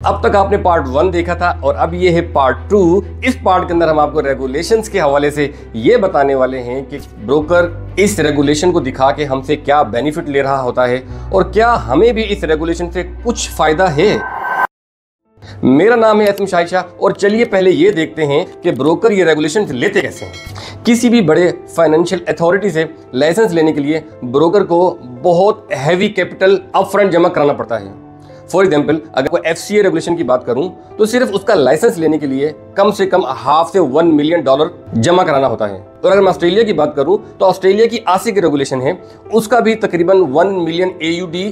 अब तक आपने पार्ट 1 देखा था और अब ये है पार्ट 2। इस पार्ट के अंदर हम आपको रेगुलेशंस के हवाले से ये बताने वाले हैं कि ब्रोकर इस रेगुलेशन को दिखा के हमसे क्या बेनिफिट ले रहा होता है और क्या हमें भी इस रेगुलेशन से कुछ फायदा है। मेरा नाम है एसएम शाहिद और चलिए पहले ये देखते हैं कि ब्रोकर ये रेगुलेशन लेते कैसे हैं। किसी भी बड़े फाइनेंशियल अथॉरिटी से लाइसेंस लेने के लिए ब्रोकर को बहुत हैवी कैपिटल अपफ्रंट जमा कराना पड़ता है। फॉर एग्जाम्पल, अगर कोई FCA रेगुलेशन की बात करूं तो सिर्फ उसका लाइसेंस लेने के लिए कम से कम $0.5 से $1 मिलियन जमा कराना होता है। और अगर मैं ऑस्ट्रेलिया की बात करूं तो ऑस्ट्रेलिया की ASIC रेगुलेशन है, उसका भी तकरीबन 1 million AUD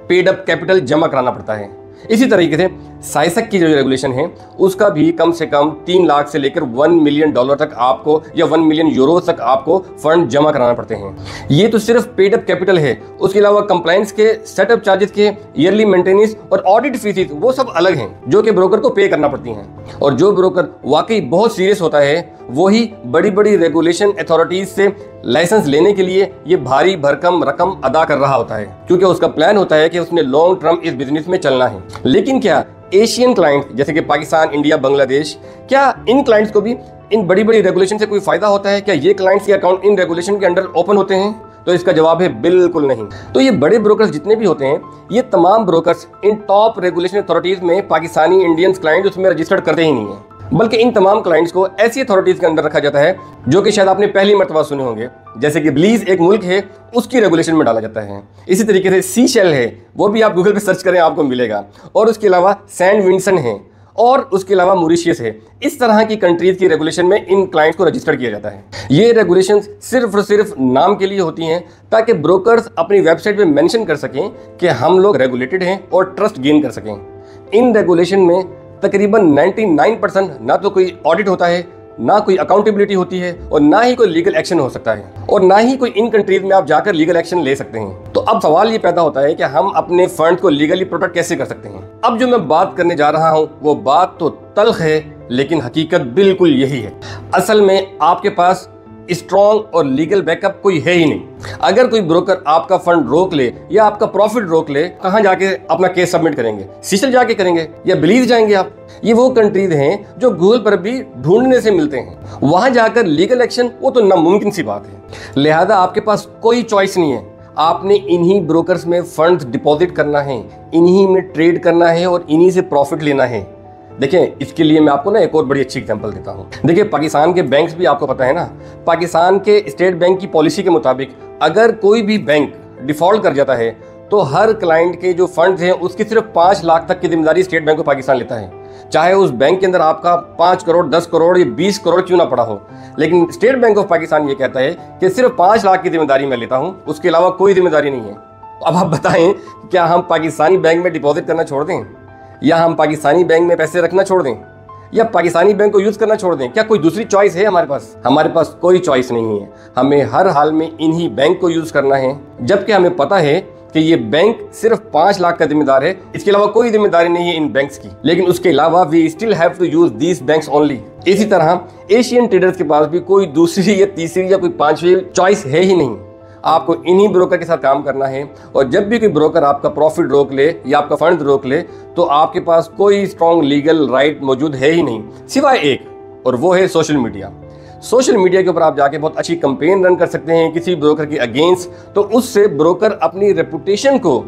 paid up capital जमा कराना पड़ता है। इसी तरीके से साइसक की जो रेगुलेशन है उसका भी कम से कम 3 लाख से लेकर $1 मिलियन तक आपको या 1 मिलियन यूरो तक आपको फंड जमा कराना पड़ते हैं। ये तो सिर्फ पेड अप कैपिटल है, उसके अलावा कंप्लायंस के, सेटअप चार्जेस के, ईयरली मेंटेनेंस और ऑडिट फीस वो सब अलग हैं जो कि ब्रोकर को पे करना पड़ती हैं। और जो ब्रोकर वाकई बहुत सीरियस होता है वही बड़ी बड़ी रेगुलेशन अथॉरिटीज से लाइसेंस लेने के लिए ये भारी भरकम रकम अदा कर रहा होता है, क्योंकि उसका प्लान होता है कि उसने लॉन्ग टर्म इस बिजनेस में चलना है। लेकिन क्या एशियन क्लाइंट जैसे कि पाकिस्तान, इंडिया, बांग्लादेश, क्या इन क्लाइंट्स को भी इन बड़ी बड़ी रेगुलेशन से कोई फायदा होता है? क्या ये क्लाइंट्स के अकाउंट इन रेगुलेशन के अंडर ओपन होते हैं? तो इसका जवाब है बिल्कुल नहीं। तो ये बड़े ब्रोकर्स जितने भी होते हैं, ये तमाम ब्रोकर्स इन टॉप रेगुलेशन अथॉरिटीज में पाकिस्तानी इंडियन क्लाइंट उसमें रजिस्टर्ड करते ही नहीं है, बल्कि इन तमाम क्लाइंट्स को ऐसी अथॉरिटीज के अंदर रखा जाता है जो कि शायद आपने पहली मर्तबा सुने होंगे। जैसे कि बेलीज एक मुल्क है, उसकी रेगुलेशन में डाला जाता है। इसी तरीके से सीशेल है, वो भी आप गूगल पे सर्च करें आपको मिलेगा। और उसके अलावा सेंट विंसेंट है और उसके अलावा मॉरिशस है। इस तरह की कंट्रीज की रेगुलेशन में इन क्लाइंट्स को रजिस्टर किया जाता है। ये रेगुलेशन सिर्फ और सिर्फ नाम के लिए होती हैं ताकि ब्रोकर्स अपनी वेबसाइट पे मेंशन कर सकें कि हम लोग रेगुलेटेड हैं और ट्रस्ट गेन कर सकें। इन रेगुलेशन में तकरीबन 99% ना तो कोई ऑडिट होता है, ना कोई अकाउंटेबिलिटी होती है और ना ही कोई लीगल एक्शन हो सकता है और ना ही कोई इन कंट्रीज में आप जाकर लीगल एक्शन ले सकते हैं। तो अब सवाल ये पैदा होता है कि हम अपने फंड को लीगली प्रोटेक्ट कैसे कर सकते हैं। अब जो मैं बात करने जा रहा हूं वो बात तो तल्ख है, लेकिन हकीकत बिल्कुल यही है। असल में आपके पास स्ट्रॉन्ग और लीगल बैकअप कोई है ही नहीं। अगर कोई ब्रोकर आपका फंड रोक ले या आपका प्रॉफिट रोक ले, कहां जाके अपना केस सबमिट करेंगे? सीशेल जाके करेंगे या बेलीज जाएंगे आप? ये वो कंट्रीज हैं जो गूगल पर भी ढूंढने से मिलते हैं। वहां जाकर लीगल एक्शन वो तो नामुमकिन सी बात है। लिहाजा आपके पास कोई चॉइस नहीं है, आपने इन्हीं ब्रोकर्स में फंड्स डिपॉजिट करना है, इन्हीं में ट्रेड करना है और इन्हीं से प्रॉफिट लेना है। देखिए, इसके लिए मैं आपको ना एक और बड़ी अच्छी एग्जांपल देता हूँ। देखिए, पाकिस्तान के बैंक्स भी आपको पता है ना, पाकिस्तान के स्टेट बैंक की पॉलिसी के मुताबिक अगर कोई भी बैंक डिफॉल्ट कर जाता है तो हर क्लाइंट के जो फंड्स हैं उसकी सिर्फ 5 लाख तक की जिम्मेदारी स्टेट बैंक ऑफ पाकिस्तान लेता है। चाहे उस बैंक के अंदर आपका 5 करोड़, 10 करोड़ या 20 करोड़ क्यों ना पड़ा हो, लेकिन स्टेट बैंक ऑफ पाकिस्तान ये कहता है कि सिर्फ 5 लाख की जिम्मेदारी मैं लेता हूँ, उसके अलावा कोई जिम्मेदारी नहीं है। अब आप बताएं, क्या हम पाकिस्तानी बैंक में डिपॉजिट करना छोड़ दें, या हम पाकिस्तानी बैंक में पैसे रखना छोड़ दें, या पाकिस्तानी बैंक को यूज करना छोड़ दें? क्या कोई दूसरी चॉइस है हमारे पास? हमारे पास कोई चॉइस नहीं है। हमें हर हाल में इन्हीं बैंक को यूज करना है, जबकि हमें पता है कि ये बैंक सिर्फ 5 लाख का जिम्मेदार है, इसके अलावा कोई जिम्मेदारी नहीं है इन बैंक्स की। लेकिन उसके अलावा we still have to use these banks only. इसी तरह एशियन ट्रेडर्स के पास भी कोई दूसरी या तीसरी या कोई 5वीं चॉइस है ही नहीं। आपको इन्हीं ब्रोकर के साथ काम करना है और जब भी कोई ब्रोकर आपका प्रॉफिट रोक ले या आपका फंड रोक ले तो आपके पास कोई स्ट्रॉन्ग लीगल राइट मौजूद है ही नहीं, सिवाय एक, और वो है सोशल मीडिया। सोशल मीडिया के ऊपर आप जाके बहुत अच्छी कैंपेन रन कर सकते हैं किसी ब्रोकर के अगेंस्ट, तो उससे ब्रोकर अपनी रेपुटेशन को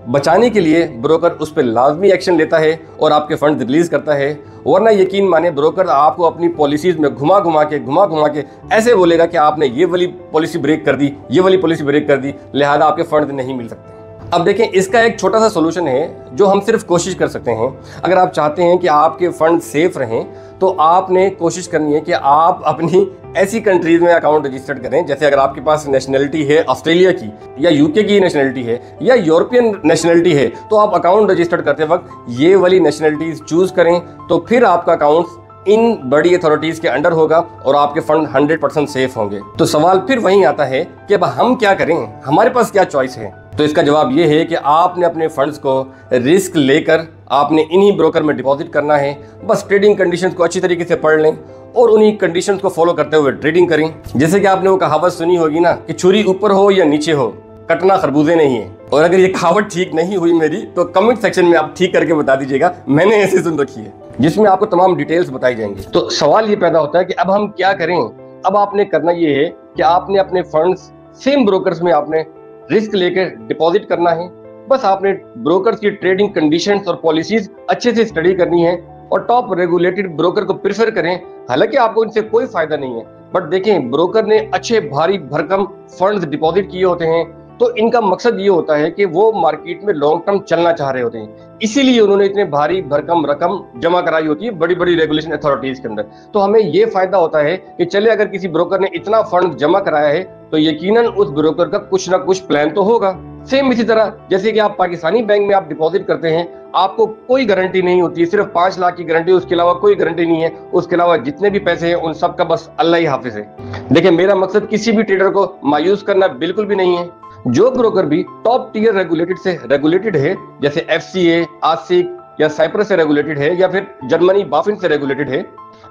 बचाने के लिए ब्रोकर उस पर लाजमी एक्शन लेता है और आपके फंड रिलीज करता है। वरना यकीन माने ब्रोकर आपको अपनी पॉलिसीज में घुमा घुमा के ऐसे बोलेगा कि आपने ये वाली पॉलिसी ब्रेक कर दी, ये वाली पॉलिसी ब्रेक कर दी, लिहाजा आपके फंड नहीं मिल सकते। अब देखें, इसका एक छोटा सा सोल्यूशन है जो हम सिर्फ कोशिश कर सकते हैं। अगर आप चाहते हैं कि आपके फंड सेफ रहें तो आपने कोशिश करनी है कि आप अपनी ऐसी कंट्रीज में अकाउंट रजिस्टर्ड करें, जैसे अगर आपके पास नेशनलिटी है ऑस्ट्रेलिया की या यूके की नेशनलिटी है या यूरोपियन नेशनलिटी है, तो आप अकाउंट रजिस्टर्ड करते वक्त ये वाली नेशनलिटीज चूज करें, तो फिर आपका अकाउंट इन बड़ी अथॉरिटीज के अंडर होगा और आपके फंड 100% सेफ होंगे। तो सवाल फिर वहीं आता है कि अब हम क्या करें, हमारे पास क्या चॉइस है? तो इसका जवाब ये है कि आपने अपने फंड्स को रिस्क लेकर आपने इन्हीं ब्रोकर में डिपॉजिट करना है। बस ट्रेडिंग कंडीशंस को अच्छी तरीके से पढ़ लें और उन्हीं कंडीशंस को फॉलो करते हुए ट्रेडिंग करें। जैसे कि आपने वो कहावत सुनी होगी ना कि छुरी ऊपर हो या नीचे हो, कटना खरबूजे नहीं है। और अगर ये कहावत ठीक नहीं हुई मेरी तो कमेंट सेक्शन में आप ठीक करके बता दीजिएगा, मैंने ऐसे सुन रखी है, जिसमें आपको तमाम डिटेल्स बताई जाएंगी। तो सवाल ये पैदा होता है कि अब हम क्या करें। अब आपने करना ये है कि आपने अपने फंड्स सेम ब्रोकर्स में आपने रिस्क लेकर डिपॉजिट करना है। बस आपने ब्रोकर्स की ट्रेडिंग कंडीशंस और पॉलिसीज अच्छे से स्टडी करनी है और टॉप रेगुलेटेड ब्रोकर को प्रेफर करें। हालांकि आपको इनसे कोई फायदा नहीं है, बट देखें ब्रोकर ने अच्छे भारी भरकम फंड्स डिपॉजिट किए होते हैं, तो इनका मकसद ये होता है कि वो मार्केट में लॉन्ग टर्म चलना चाह रहे होते हैं, इसीलिए उन्होंने इतने भारी भरकम रकम जमा कराई होती है बड़ी बड़ी रेगुलेशन अथॉरिटीज के अंदर। तो हमें ये फायदा होता है कि चले अगर किसी ब्रोकर ने इतना फंड जमा कराया है तो यकीनन उस ब्रोकर का कुछ ना कुछ प्लान तो होगा। सेम इसी तरह जैसे कि आप पाकिस्तानी बैंक में आप डिपॉजिट करते हैं, आपको कोई गारंटी नहीं होती, सिर्फ 5 लाख की गारंटी, उसके अलावा कोई गारंटी नहीं है। उसके अलावा जितने भी पैसे हैं उन सब का बस अल्लाह ही हाफिज है। देखिए मेरा मकसद किसी भी ट्रेडर को मायूस करना बिल्कुल भी नहीं है। जो ब्रोकर भी टॉप टियर रेगुलेटेड से रेगुलेटेड है, जैसे FCA, आसिक या साइप्रस से रेगुलेटेड है या फिर जर्मनी बाफिन से रेगुलेटेड है,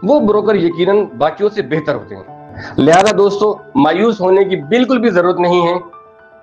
वो ब्रोकर यकीनन बाकियों से बेहतर होते हैं। लिहाजा दोस्तों मायूस होने की बिल्कुल भी जरूरत नहीं है।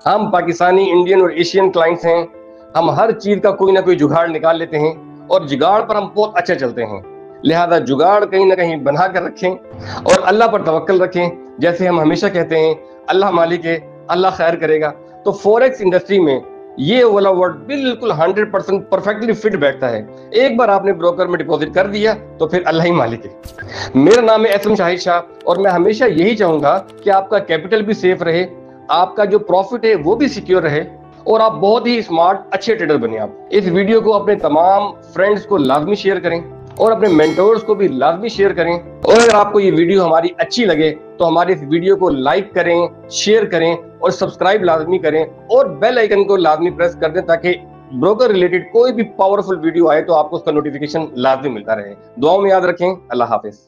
हम पाकिस्तानी, इंडियन और एशियन क्लाइंट्स हैं, हम हर चीज का कोई ना कोई जुगाड़ निकाल लेते हैं और जुगाड़ पर हम बहुत अच्छे चलते हैं। लिहाजा जुगाड़ कहीं ना कहीं बना कर रखें और अल्लाह पर तवक्कल रखें। जैसे हम हमेशा कहते हैं अल्लाह मालिक है, अल्लाह खैर करेगा। तो फॉरेक्स इंडस्ट्री में ये वाला वर्ड बिल्कुल 100% परफेक्टली फिट बैठता है। एक बार आपने ब्रोकर में डिपॉजिट कर दिया तो फिर अल्लाह ही मालिक है। मेरा नाम है एसएम शाहिद शाह और मैं हमेशा यही चाहूंगा कि आपका कैपिटल भी सेफ रहे, आपका जो प्रॉफिट है वो भी सिक्योर रहे और आप बहुत ही स्मार्ट अच्छे ट्रेडर बने। आप इस वीडियो को अपने तमाम फ्रेंड्स को लाजमी शेयर करें और अपने मेंटोर्स को भी लाजमी शेयर करें। और अगर आपको ये वीडियो हमारी अच्छी लगे तो हमारे इस वीडियो को लाइक करें, शेयर करें और सब्सक्राइब लाजमी करें और बेल आइकन को लाजमी प्रेस कर दें ताकि ब्रोकर रिलेटेड कोई भी पावरफुल वीडियो आए तो आपको उसका नोटिफिकेशन लाजमी मिलता रहे। दुआओं में याद रखें। अल्लाह हाफिज।